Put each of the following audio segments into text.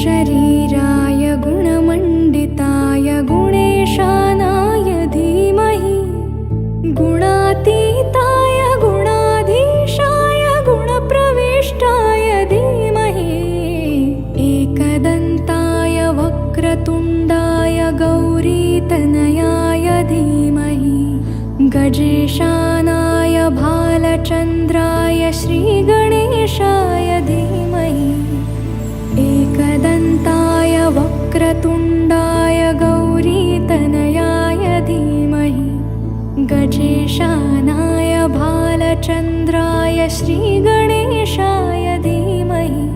शरीराय गुणमण्डिताय गुणेशानाय धीमहि गुणातीताय गुणाधीशाय गुणप्रविष्टाय धीमहि एकदन्ताय वक्रतुण्डाय गौरीतनयाय धीमहि गजेशानाय भालचन्द्राय श्रीगणेशाय धीमहि एकदन्ताय वक्रतुण्डाय गौरीतनयाय धीमहि गजेशानाय भालचन्द्राय श्रीगणेशाय धीमहि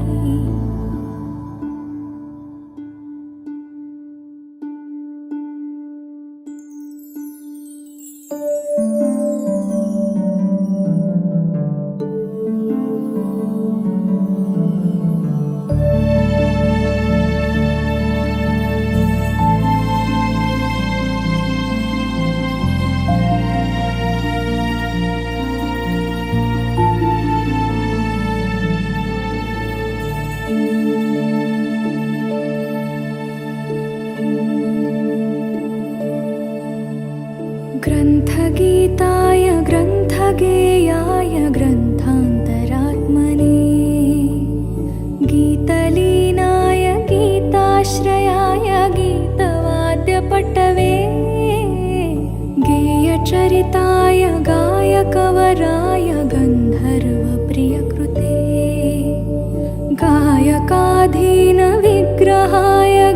ग्रन्थगीताय ग्रन्थगेयाय ग्रन्थान्तरात्मने गीतलीनाय गीताश्रयाय गीतवाद्यपटवे गेयचरिताय गायकवराय गन्धर्वप्रियकृते गायकाधीनविग्रहाय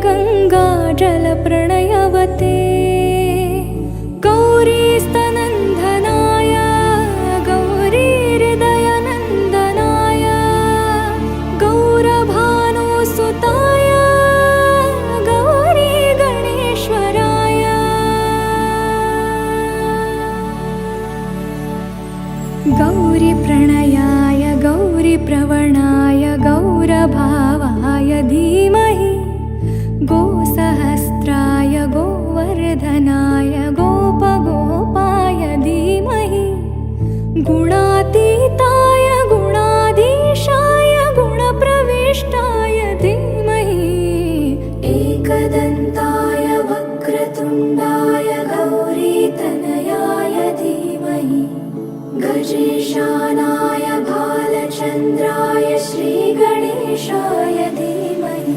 गङ्गाजलप्रणयवते गौरीस्तनन्दनाय गौरीहृदयनन्दनाय गौरभानुसुताय गौरीगणेश्वराय गौरीप्रणयाय गौरीप्रवणाय गौरभावाय धीमहि गोसहस्राय गोवर्धनाय गोपगोपाय धीमहि गुणातीताय गुणाधीशाय गुणप्रविष्टाय धीमहि एकदन्ताय वक्रतुण्डाय गौरीतनयाय धीमहि गजेशानाय भालचन्द्राय श्रीगणेशाय धीमहि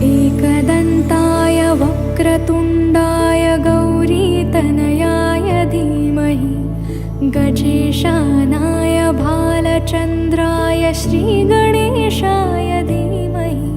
एकदन्ताय वक्रतुण्डाय गौरीतनयाय धीमहि गजेशानाय भालचन्द्राय श्रीगणेशाय धीमहि